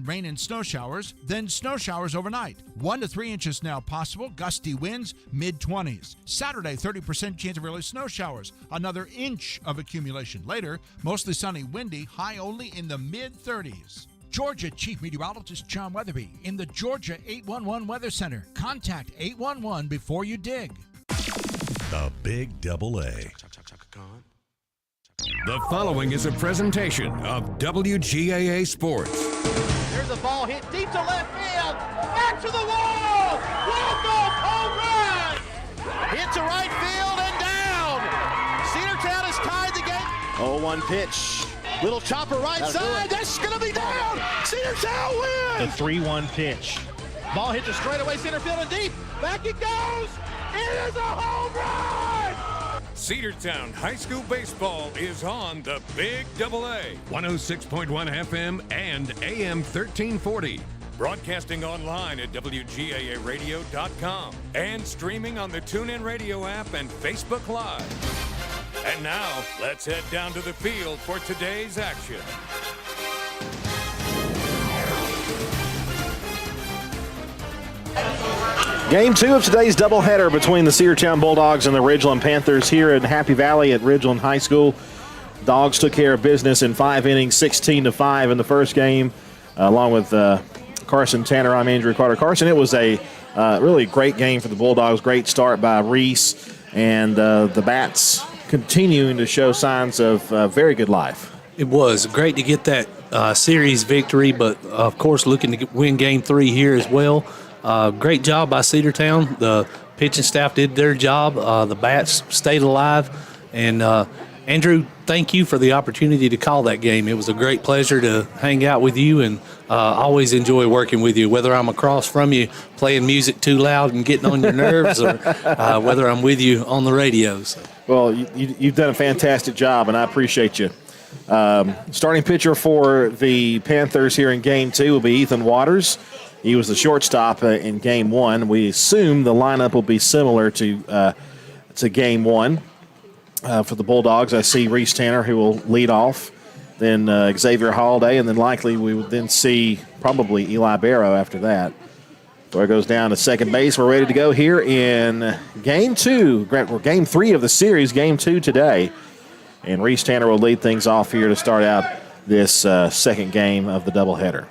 Rain and snow showers, then snow showers overnight. 1 to 3 inches now possible, gusty winds, mid-20s. Saturday, 30% chance of early snow showers, another inch of accumulation. Later, mostly sunny, windy, high only in the mid-30s. Georgia Chief Meteorologist John Weatherby in the Georgia 811 Weather Center. Contact 811 before you dig. The Big Double A. The following is a presentation of WGAA Sports. There's a ball hit deep to left field. Back to the wall. Walk-off home run. Hit to right field and down. Cedartown has tied the game. 0-1 pitch. Little chopper right side. That's going to be down. Cedartown wins. The 3-1 pitch. Ball hit to straightaway center field and deep. Back it goes. It is a home run. Cedartown High School Baseball is on the Big Double A, 106.1 FM and AM 1340. Broadcasting online at WGAAradio.com and streaming on the TuneIn Radio app and Facebook Live. And now, let's head down to the field for today's action. Game 2 of today's doubleheader between the Cedartown Bulldogs and the Ridgeland Panthers here in Happy Valley at Ridgeland High School. Dogs took care of business in 5 innings, 16-5 in the first game, along with Carson Tanner. I'm Andrew Carter. Carson, it was a really great game for the Bulldogs. Great start by Reese, and the Bats continuing to show signs of very good life. It was great to get that series victory, but of course looking to win Game 3 here as well. Great job by Cedartown. The pitching staff did their job. The Bats stayed alive. And, Andrew, thank you for the opportunity to call that game. It was a great pleasure to hang out with you, and always enjoy working with you, whether I'm across from you playing music too loud and getting on your nerves or whether I'm with you on the radios. Well, you've done a fantastic job, and I appreciate you. Starting pitcher for the Panthers here in Game 2 will be Ethan Waters. He was the shortstop in Game 1. We assume the lineup will be similar to Game 1. For the Bulldogs, I see Reese Tanner, who will lead off, then Xavier Holiday, and then likely we would then see probably Eli Barrow after that. So it goes down to second base. We're ready to go here in Game 2, or Game 3 of the series, Game 2 today. And Reese Tanner will lead things off here to start out this second game of the doubleheader.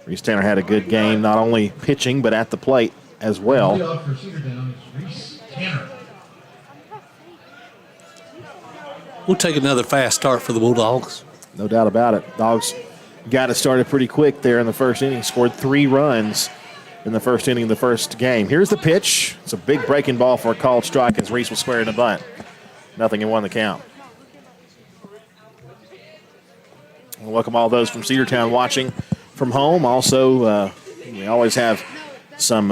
Reese Tanner had a good game, not only pitching, but at the plate as well. We'll take another fast start for the Bulldogs. No doubt about it. Dogs got it started pretty quick there in the first inning, scored 3 runs in the first inning of the first game. Here's the pitch. It's a big breaking ball for a called strike as Reese will square in the bunt. 0-1 the count. We'll welcome all those from Cedartown watching from home. Also, we always have some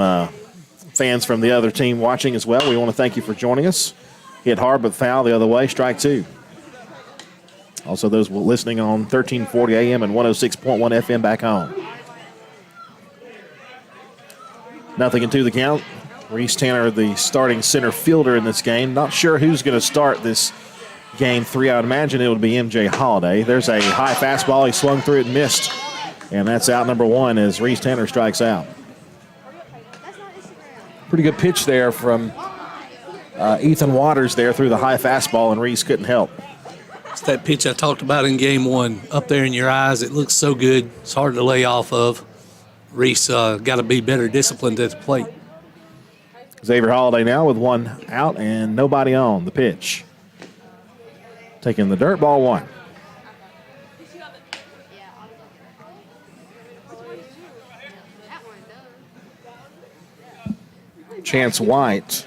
fans from the other team watching as well. We want to thank you for joining us. Hit hard but foul the other way, strike 2. Also, those listening on 1340 AM and 106.1 FM back home. 0-2 the count. Reese Tanner, the starting center fielder in this game. Not sure who's going to start this Game 3. I would imagine it would be MJ Holiday. There's a high fastball. He swung through it and missed. And that's out number 1 as Reese Tanner strikes out. Pretty good pitch there from Ethan Waters there through the high fastball, and Reese couldn't help. It's that pitch I talked about in Game 1. Up there in your eyes, it looks so good. It's hard to lay off of. Reese got to be better disciplined at the plate. Xavier Holiday now with 1 out and nobody on the pitch. Taking the dirt, ball 1. Chance White.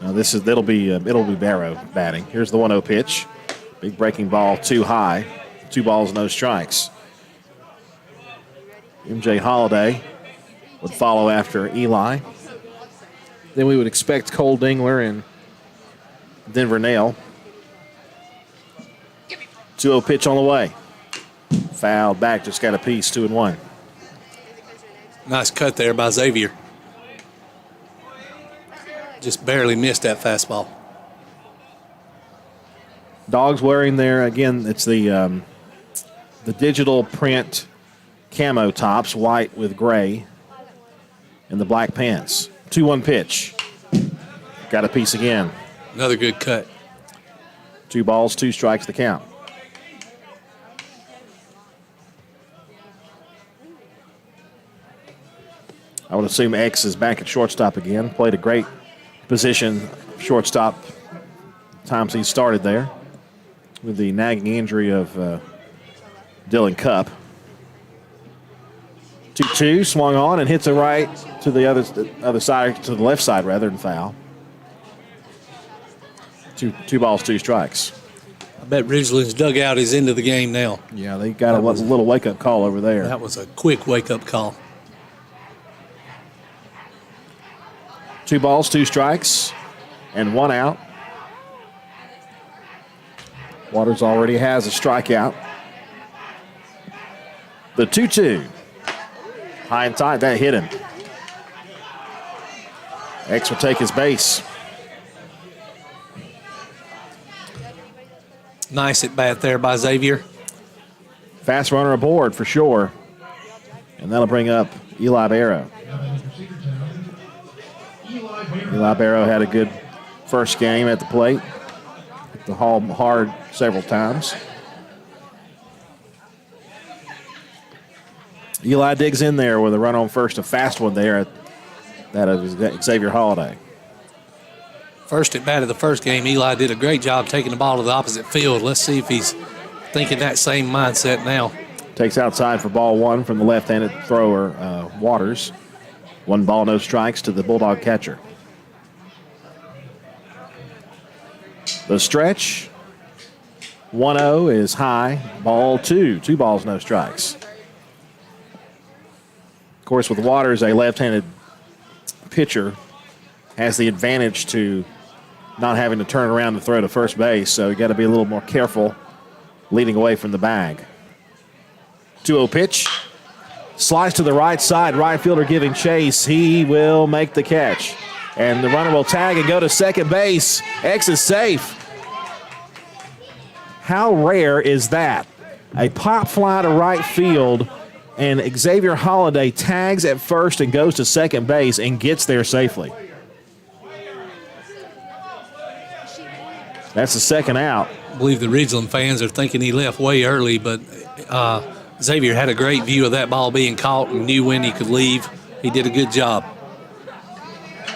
Now it'll be Barrow batting. Here's the 1-0 pitch. Big breaking ball, too high. 2 balls, no strikes. MJ Holiday would follow after Eli. Then we would expect Cole Dingler and Denver Nail. 2-0 pitch on the way. Fouled back, just got a piece, 2-1. Nice cut there by Xavier. Just barely missed that fastball. Dogs wearing there, again, it's the digital print camo tops, white with gray, and the black pants. 2-1 pitch. Got a piece again. Another good cut. 2 balls, 2 strikes the count. I would assume X is back at shortstop again. Played a great position shortstop times he started there with the nagging injury of Dylan Cupp. 2-2, swung on and hits a right to the other side, to the left side rather than foul. 2 balls, 2 strikes. I bet Ridgeland's dugout is into the game now. Yeah, they got a little wake-up call over there. That was a quick wake-up call. 2 balls, 2 strikes, and 1 out. Waters already has a strikeout. The 2-2. High and tight, that hit him. X will take his base. Nice at bat there by Xavier. Fast runner aboard for sure. And that'll bring up Eli Barrow. Eli Barrow had a good first game at the plate. Hit the ball hard several times. Eli digs in there with a run on first, a fast one there. That is Xavier Holiday. First at bat of the first game, Eli did a great job taking the ball to the opposite field. Let's see if he's thinking that same mindset now. Takes outside for ball 1 from the left-handed thrower, Waters. 1 ball, no strikes to the Bulldog catcher. The stretch, 1-0 is high. Ball 2, 2 balls, no strikes. Of course, with Waters, a left-handed pitcher has the advantage to not having to turn around to throw to first base, so you got to be a little more careful leading away from the bag. 2-0 pitch. Slice to the right side. Right fielder giving chase. He will make the catch. And the runner will tag and go to second base. X is safe. How rare is that? A pop fly to right field, and Xavier Holiday tags at first and goes to second base and gets there safely. That's the second out. I believe the Ridgeland fans are thinking he left way early, but Xavier had a great view of that ball being caught and knew when he could leave. He did a good job.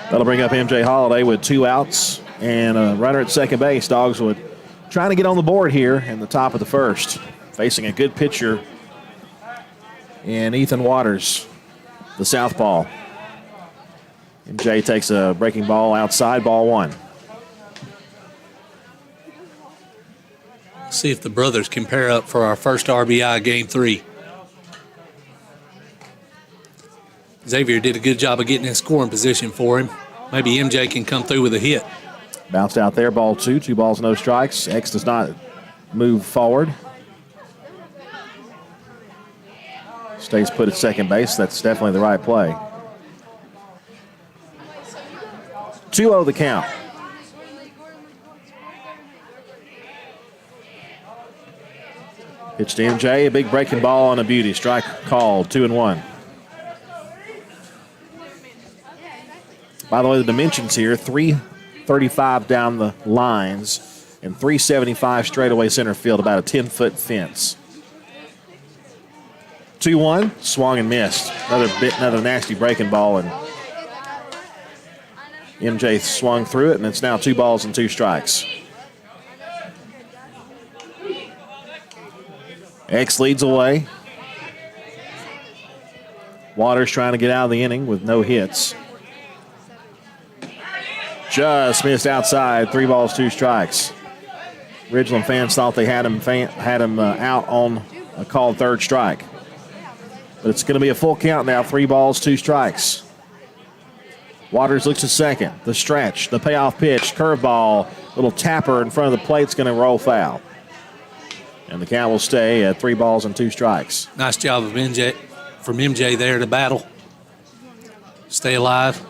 That'll bring up MJ Holiday with 2 outs and a runner at second base. Dogswood trying to get on the board here in the top of the first, facing a good pitcher in Ethan Waters, the southpaw. MJ takes a breaking ball outside, ball 1. See if the brothers can pair up for our first RBI game 3. Xavier did a good job of getting in scoring position for him. Maybe MJ can come through with a hit. Bounced out there, ball 2, 2 balls, no strikes. X does not move forward. Stays put at second base. That's definitely the right play. 2-0 the count. Pitch to MJ, a big breaking ball on a beauty. Strike called, 2-1. By the way, the dimensions here, 335 down the lines and 375 straightaway center field, about a 10-foot fence. 2-1, swung and missed. Another nasty breaking ball, and MJ swung through it, and it's now 2 balls and 2 strikes. X leads away. Waters trying to get out of the inning with no hits. Just missed outside. 3 balls, 2 strikes. Ridgeland fans thought they had him out on a called third strike. But it's going to be a full count now. 3 balls, 2 strikes. Waters looks to second. The stretch, the payoff pitch, curveball, little tapper in front of the plate's going to roll foul. And the count will stay at 3 balls and 2 strikes. Nice job of MJ there to battle. Stay alive.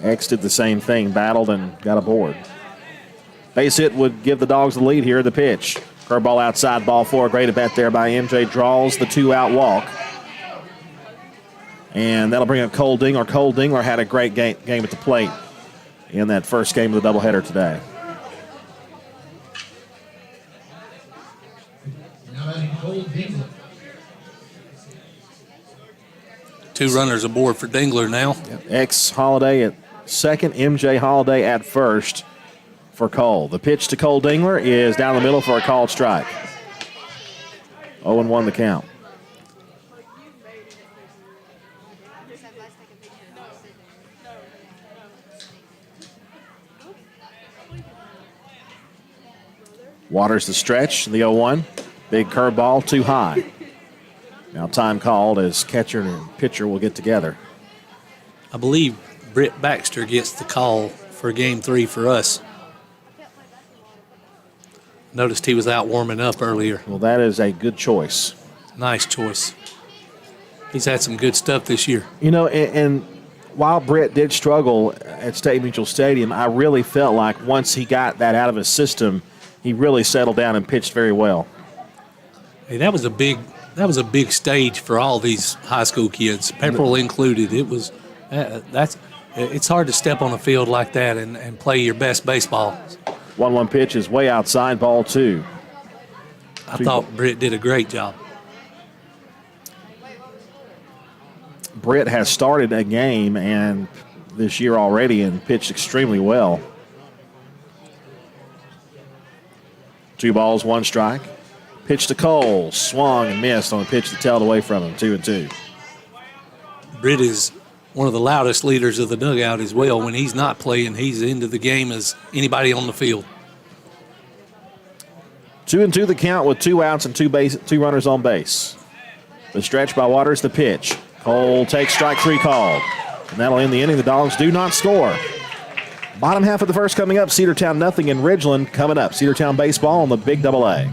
X did the same thing, battled and got aboard. Base hit would give the Dogs the lead here. The pitch. Curveball outside, ball four. Great at bat there by MJ. Draws the 2-out walk. And that'll bring up Cole Dingler. Cole Dingler had a great game at the plate in that first game of the doubleheader today. Two runners aboard for Dingler now. X Holiday at second, MJ Holiday at first for Cole. The pitch to Cole Dingler is down the middle for a called strike. 0-1 the count. Waters the stretch, the 0-1. Big curveball, too high. Now time called as catcher and pitcher will get together. I believe Britt Baxter gets the call for game 3 for us. Noticed he was out warming up earlier. Well, that is a good choice. Nice choice. He's had some good stuff this year. You know, and while Britt did struggle at State Mutual Stadium, I really felt like once he got that out of his system, he really settled down and pitched very well. Hey, that was a big stage for all these high school kids, Pepperell included. It was it's hard to step on a field like that and play your best baseball. 1-1 pitch is way outside, ball 2. I thought Britt did a great job. Britt has started a game and this year already and pitched extremely well. 2 balls, 1 strike. Pitch to Cole, swung and missed on a pitch that tailed away from him, 2-2. Britt is one of the loudest leaders of the dugout as well. When he's not playing, he's into the game as anybody on the field. 2-2 the count with 2 outs and 2 runners on base. The stretch by Waters, the pitch. Cole takes strike 3 called. And that'll end the inning. The Dogs do not score. Bottom half of the first coming up. Cedartown nothing in Ridgeland coming up. Cedartown baseball on the Big AA.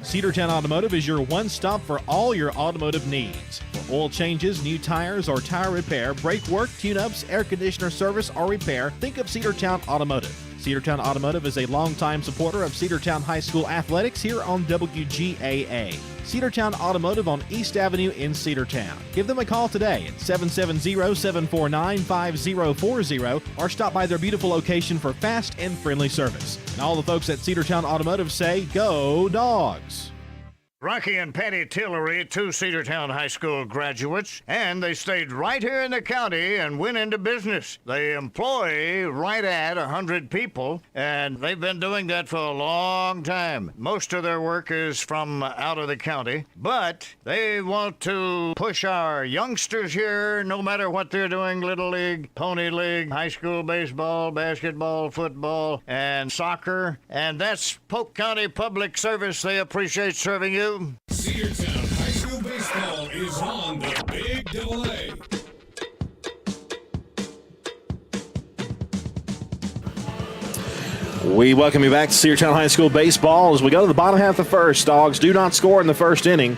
Cedartown Automotive is your one-stop for all your automotive needs. For oil changes, new tires, or tire repair, brake work, tune-ups, air conditioner service, or repair, think of Cedartown Automotive. Cedartown Automotive is a longtime supporter of Cedartown High School athletics here on WGAA. Cedartown Automotive on East Avenue in Cedartown. Give them a call today at 770-749-5040 or stop by their beautiful location for fast and friendly service. And all the folks at Cedartown Automotive say, go Dogs! Rocky and Patty Tillery, 2 Cedartown High School graduates, and they stayed right here in the county and went into business. They employ right at 100 people, and they've been doing that for a long time. Most of their work is from out of the county, but they want to push our youngsters here, no matter what they're doing, Little League, Pony League, high school baseball, basketball, football, and soccer, and that's Polk County Public Service. They appreciate serving you. Cedartown High School Baseball is on the Big AA. We welcome you back to Cedartown High School Baseball as we go to the bottom half of the first. Dogs do not score in the first inning,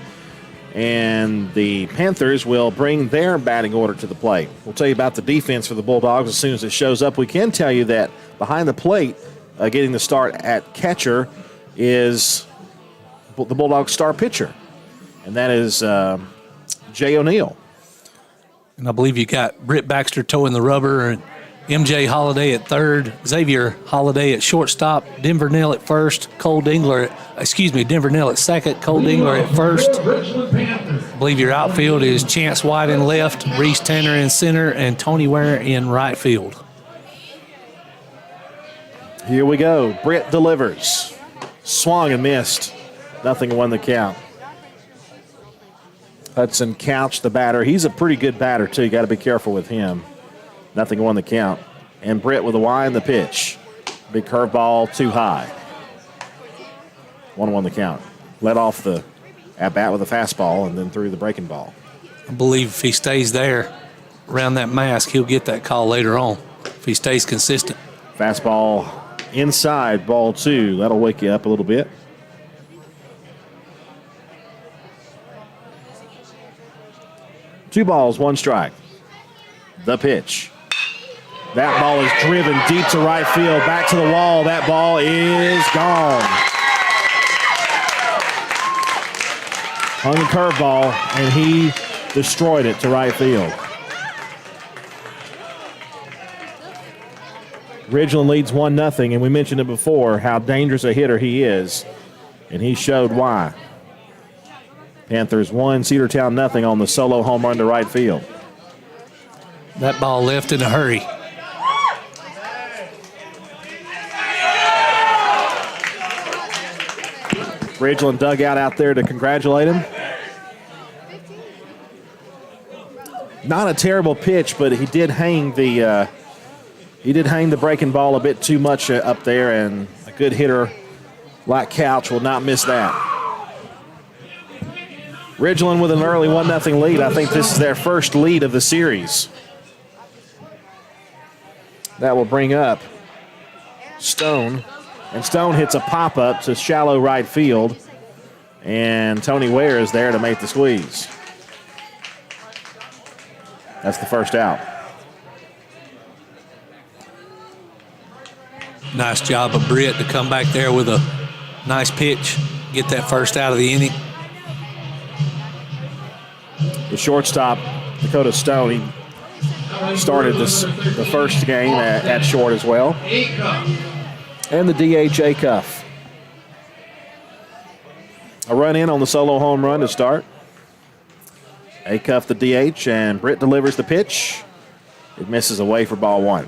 and the Panthers will bring their batting order to the plate. We'll tell you about the defense for the Bulldogs as soon as it shows up. We can tell you that behind the plate, getting the start at catcher is the Bulldogs' star pitcher, and that is Jay O'Neill. And I believe you got Britt Baxter towing the rubber, and MJ Holiday at third, Xavier Holiday at shortstop, Denver Nell at first, Denver Nell at second, Cole Dingler at first. I believe your outfield is Chance White in left, Reese Tanner in center, and Tony Ware in right field. Here we go. Britt delivers. Swung and missed. 0-1 the count. Hudson Couch, the batter. He's a pretty good batter, too. You got to be careful with him. 0-1 the count. And Britt with a Y in the pitch. Big curveball, too high. 1-1 the count. Led off the at-bat with a fastball and then threw the breaking ball. I believe if he stays there around that mask, he'll get that call later on if he stays consistent. Fastball inside, ball 2. That'll wake you up a little bit. Two balls, 1 strike. The pitch. That ball is driven deep to right field, back to the wall. That ball is gone. On the curveball, and he destroyed it to right field. Ridgeland leads 1-0, and we mentioned it before how dangerous a hitter he is, and he showed why. Panthers 1, Cedartown 0 on the solo home run to right field. That ball left in a hurry. Ridgeland dugout out there to congratulate him. Not a terrible pitch, but he did hang the breaking ball a bit too much up there, and a good hitter like Couch will not miss that. Ridgeland with an early 1-0 lead. I think this is their first lead of the series. That will bring up Stone. And Stone hits a pop-up to shallow right field. And Tony Ware is there to make the squeeze. That's the first out. Nice job of Britt to come back there with a nice pitch, get that first out of the inning. The shortstop, Dakota Stone, he started the first game at short as well. And the DH Acuff. A run in on the solo home run to start. Acuff the DH, and Britt delivers the pitch. It misses away for ball one.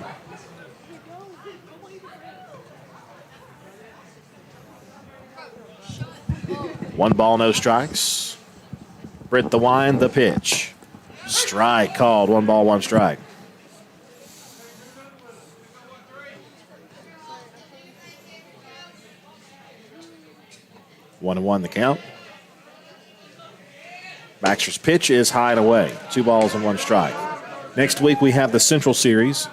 One ball, no strikes. Britt the wind, the pitch. Strike called, 1 ball, 1 strike. One and one the count. Baxter's pitch is high and away. 2 balls and 1 strike. Next week we have the Central Series.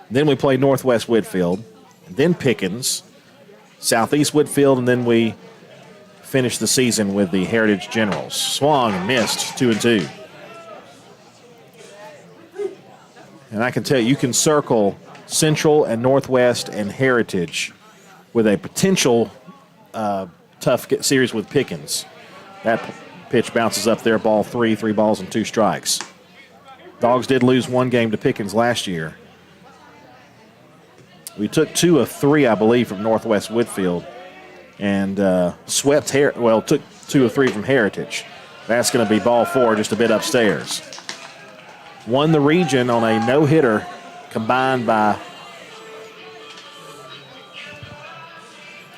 Then we play Northwest Whitfield. Then Pickens, Southeast Whitfield, and then we finish the season with the Heritage Generals. Swung and missed, 2-2. And I can tell you can circle Central and Northwest and Heritage with a potential tough series with Pickens. That pitch bounces up there, ball 3, 3 balls and 2 strikes. Dogs did lose 1 game to Pickens last year. We took 2 of 3, I believe, from Northwest Whitfield, and took 2 of 3 from Heritage. That's going to be ball 4, just a bit upstairs. Won the region on a no-hitter combined by.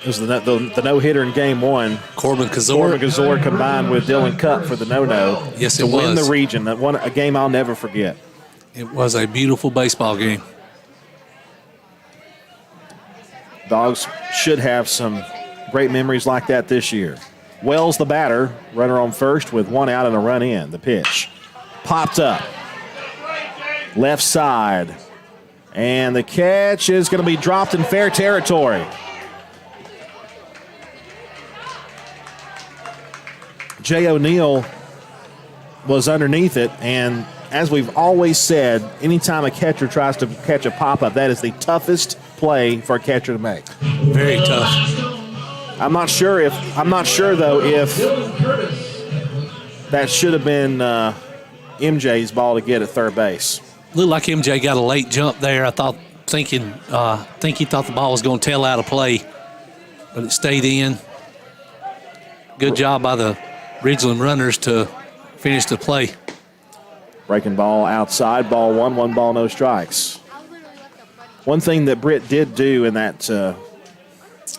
It was the no-hitter in game 1. Corbin Kazor. Corbin Kazor combined with Dylan Cupp for the no-no. Yes, to win the region. That one, a game I'll never forget. It was a beautiful baseball game. Dogs should have some great memories like that this year. Wells the batter, runner on first with 1 out and a run in. The pitch popped up. Left side. And the catch is going to be dropped in fair territory. Jay O'Neill was underneath it, and as we've always said, anytime a catcher tries to catch a pop-up, that is the toughest play for a catcher to make. Very tough. I'm not sure though if that should have been MJ's ball to get at third base. Looked like MJ got a late jump there. I think he thought the ball was going to tail out of play, but it stayed in. Good job by the Ridgeland runners to finish the play. Breaking ball outside, ball 1, 1 ball, no strikes. One thing that Britt did do in that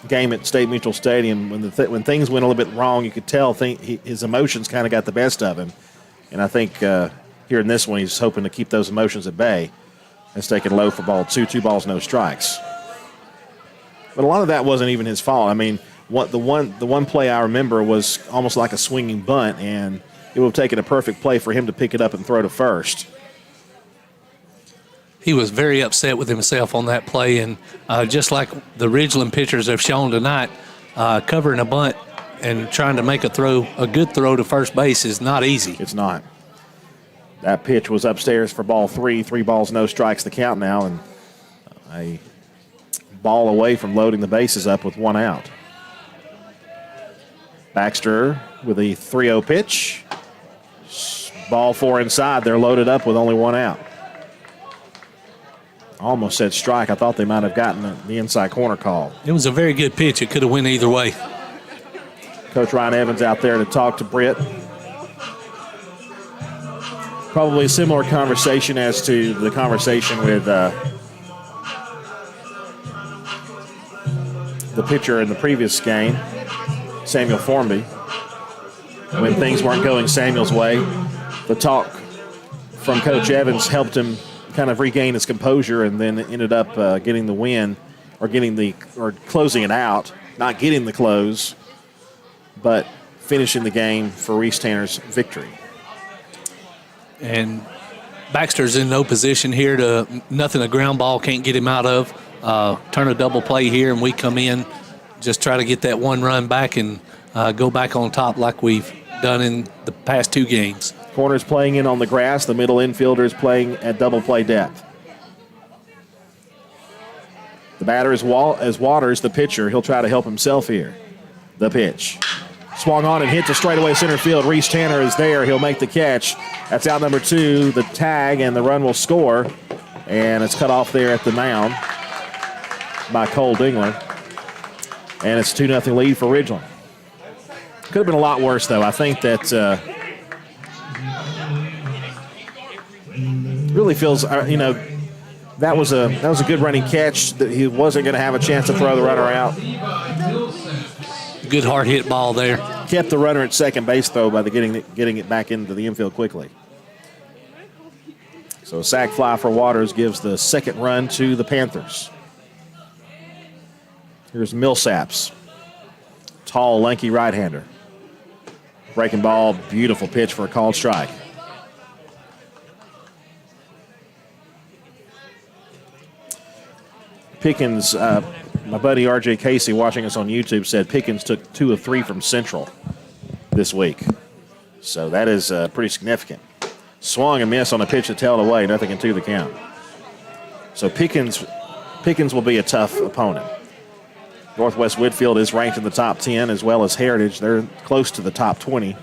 game at State Mutual Stadium, when things went a little bit wrong, you could tell his emotions kind of got the best of him. And I think here in this one, he's hoping to keep those emotions at bay. Has taken low for ball 2, 2 balls, no strikes. But a lot of that wasn't even his fault. I mean, the one play I remember was almost like a swinging bunt, and it would have taken a perfect play for him to pick it up and throw to first. He was very upset with himself on that play, and just like the Ridgeland pitchers have shown tonight, covering a bunt and trying to make a good throw to first base is not easy. It's not. That pitch was upstairs for ball 3, 3 balls, no strikes, the count now, and a ball away from loading the bases up with one out. Baxter with a 3-0 pitch. Ball 4 inside. They're loaded up with only one out. Almost said strike. I thought they might have gotten the inside corner call. It was a very good pitch. It could have went either way. Coach Ryan Evans out there to talk to Britt. Probably a similar conversation as to the conversation with the pitcher in the previous game, Samuel Formby. When things weren't going Samuel's way, the talk from Coach Evans helped him kind of regain his composure, and then ended up getting the win, or closing it out, not getting the close, but finishing the game for Reese Tanner's victory. And Baxter's in no position here to nothing a ground ball can't get him out of. Turn a double play here, and we come in, just try to get that one run back and go back on top like we've done in the past 2 games. Corner's playing in on the grass. The middle infielder is playing at double play depth. The batter is Waters, the pitcher. He'll try to help himself here. The pitch. Swung on and hit to straightaway center field. Reese Tanner is there. He'll make the catch. That's out number 2, the tag, and the run will score. And it's cut off there at the mound by Cole Dingler. And it's a 2-0 lead for Ridgeland. Could have been a lot worse, though. I think that really feels, that was a good running catch. That he wasn't going to have a chance to throw the runner out. Good hard hit ball there. Kept the runner at second base, though, by getting it back into the infield quickly. So a sac fly for Waters gives the second run to the Panthers. Here's Millsaps. Tall, lanky right-hander. Breaking ball, beautiful pitch for a called strike. Pickens, my buddy R.J. Casey watching us on YouTube said Pickens took 2 of 3 from Central this week. So that is pretty significant. Swung and missed on a pitch that tailed away, nothing in 2 the count. So Pickens will be a tough opponent. Northwest Whitfield is ranked in the top 10, as well as Heritage. They're close to the top 20.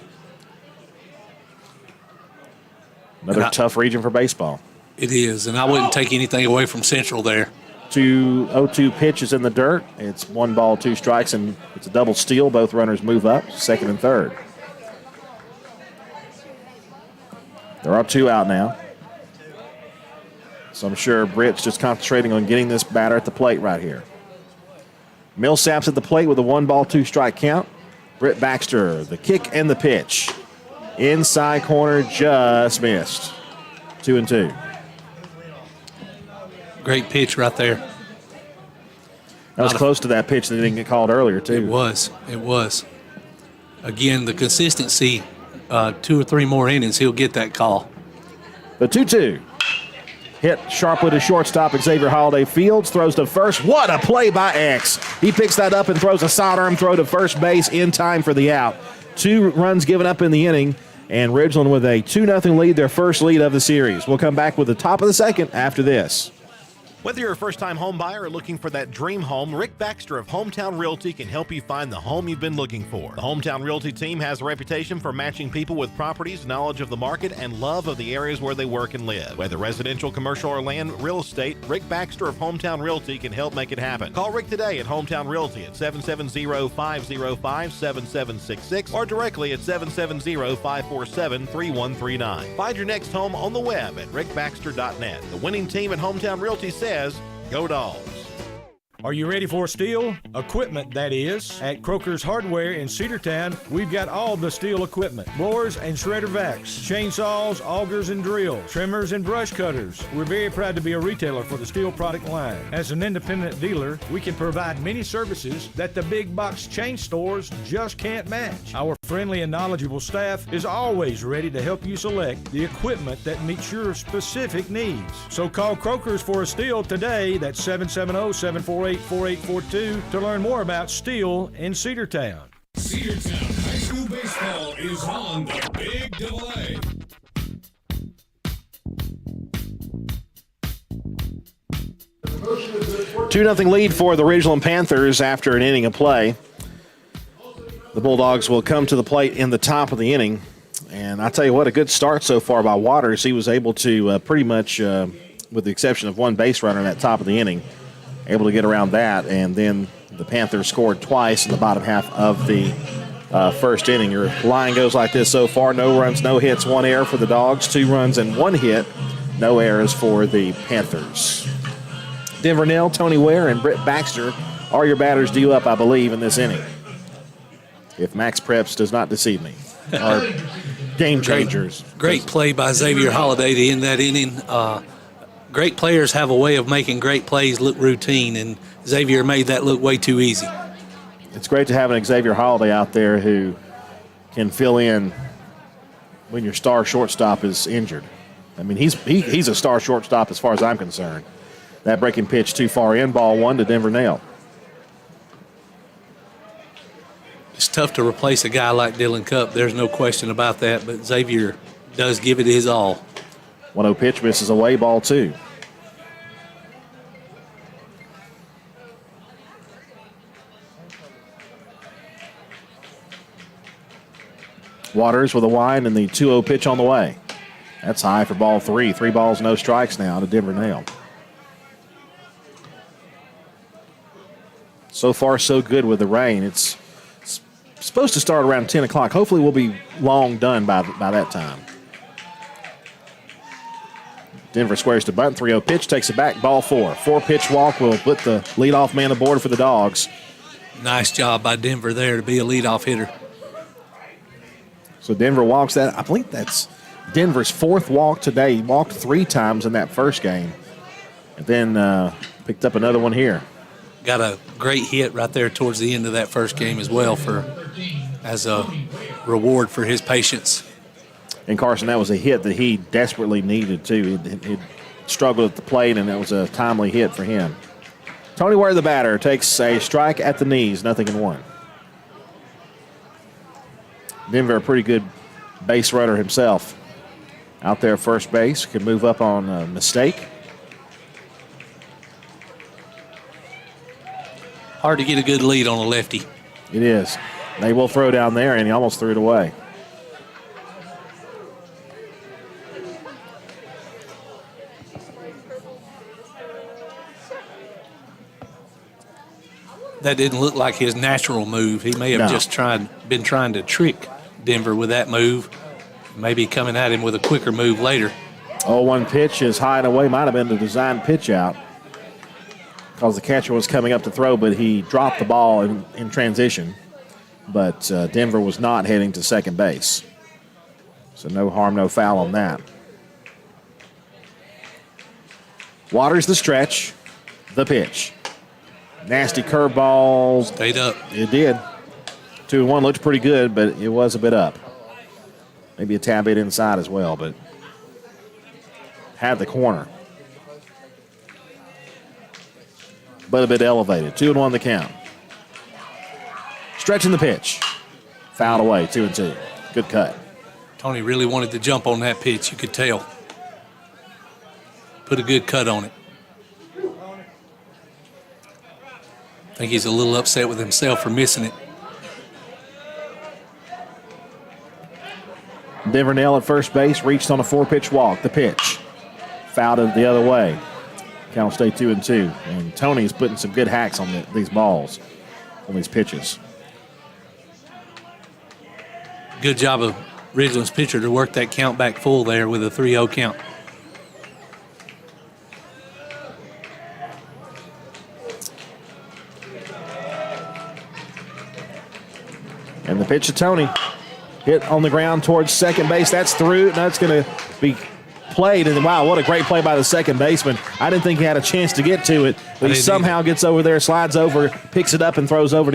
Another tough region for baseball. It is, and I wouldn't take anything away from Central there. 2-0-2 pitch is in the dirt. It's 1 ball, 2 strikes, and it's a double steal. Both runners move up, second and third. There are 2 out now. So I'm sure Britt's just concentrating on getting this batter at the plate right here. Millsaps at the plate with a 1 ball, 2 strike count. Britt Baxter, the kick and the pitch. Inside corner, just missed. 2-2. Great pitch right there. That was close to that pitch that didn't get called earlier, too. It was. Again, the consistency, 2 or 3 more innings, he'll get that call. The 2-2. Hit sharply to shortstop. Xavier Holiday Fields throws to first. What a play by X. He picks that up and throws a sidearm throw to first base in time for the out. 2 runs given up in the inning, and Ridgeland with a 2-0 lead, their first lead of the series. We'll come back with the top of the second after this. Whether you're a first-time home buyer or looking for that dream home, Rick Baxter of Hometown Realty can help you find the home you've been looking for. The Hometown Realty team has a reputation for matching people with properties, knowledge of the market, and love of the areas where they work and live. Whether residential, commercial, or land real estate, Rick Baxter of Hometown Realty can help make it happen. Call Rick today at Hometown Realty at 770-505-7766 or directly at 770-547-3139. Find your next home on the web at rickbaxter.net. The winning team at Hometown Realty says, go Dogs. Are you ready for steel? Equipment, that is. At Croker's Hardware in Cedartown, we've got all the steel equipment. Blowers and shredder vacs, chainsaws, augers and drills, trimmers and brush cutters. We're very proud to be a retailer for the steel product line. As an independent dealer, we can provide many services that the big box chain stores just can't match. Our friendly and knowledgeable staff is always ready to help you select the equipment that meets your specific needs. So call Croker's for a steel today. That's 770-748-4842 to learn more about steel in Cedartown. Cedartown High School Baseball is on the Big Double A. 2-0 lead for the Ridgeland Panthers after an inning of play. The Bulldogs will come to the plate in the top of the inning. And I tell you what, a good start so far by Waters. He was able to pretty much, with the exception of one base runner in that top of the inning, able to get around that. And then the Panthers scored twice in the bottom half of the first inning. Your line goes like this so far: no runs, no hits, 1 error for the Dogs, 2 runs and 1 hit, no errors for the Panthers. Denver Nell, Tony Ware, and Britt Baxter are your batters due up, I believe, in this inning, if Max Preps does not deceive me. Are game changers. Great play by Xavier Holiday to end that inning. Great players have a way of making great plays look routine, and Xavier made that look way too easy. It's great to have an Xavier Holiday out there who can fill in when your star shortstop is injured. I mean, he's a star shortstop as far as I'm concerned. That breaking pitch too far in, ball 1 to Denver Nell. It's tough to replace a guy like Dylan Cupp. There's no question about that, but Xavier does give it his all. 1-0 pitch misses away, ball 2. Waters with a wind and the 2-0 pitch on the way. That's high for ball 3. 3 balls, no strikes now to Denver Nell. So far, so good with the rain. It's supposed to start around 10 o'clock. Hopefully we'll be long done by that time. Denver squares to bunt. 3-0 pitch, takes it back, ball 4. 4-pitch walk will put the leadoff man aboard for the Dogs. Nice job by Denver there to be a leadoff hitter. So Denver walks that. I believe that's Denver's 4th walk today. He walked 3 times in that first game, and then picked up another one here. Got a great hit right there towards the end of that first game as well as a reward for his patience. And Carson, that was a hit that he desperately needed too. He struggled at the plate, and that was a timely hit for him. Tony Ware, the batter, takes a strike at the knees, 0-1. Denver, a pretty good base runner himself. Out there at first base, can move up on a mistake. Hard to get a good lead on a lefty. It is. They will throw down there, and he almost threw it away. That didn't look like his natural move. He may have just been trying to trick Denver with that move. Maybe coming at him with a quicker move later. 0-1 pitch is high and away. Might have been the designed pitch out because the catcher was coming up to throw, but he dropped the ball in transition. But Denver was not heading to second base. So no harm, no foul on that. Waters the stretch, the pitch. Nasty curveballs. Stayed up. It did. 2-1 looked pretty good, but it was a bit up. Maybe a tad bit inside as well, but had the corner. But a bit elevated. 2-1 the count. Stretching the pitch. Fouled away, 2-2. Good cut. Tony really wanted to jump on that pitch, you could tell. Put a good cut on it. I think he's a little upset with himself for missing it. Denver Nell at first base, reached on a 4-pitch walk. The pitch. Fouled it the other way. Count will stay 2-2. And Tony's putting some good hacks on these balls, on these pitches. Good job of Ridgeland's pitcher to work that count back full there with a 3-0 count. And the pitch to Tony. Hit on the ground towards second base. That's through. That's going to be played. And wow, what a great play by the second baseman. I didn't think he had a chance to get to it, but he somehow gets over there, slides over, picks it up, and throws over to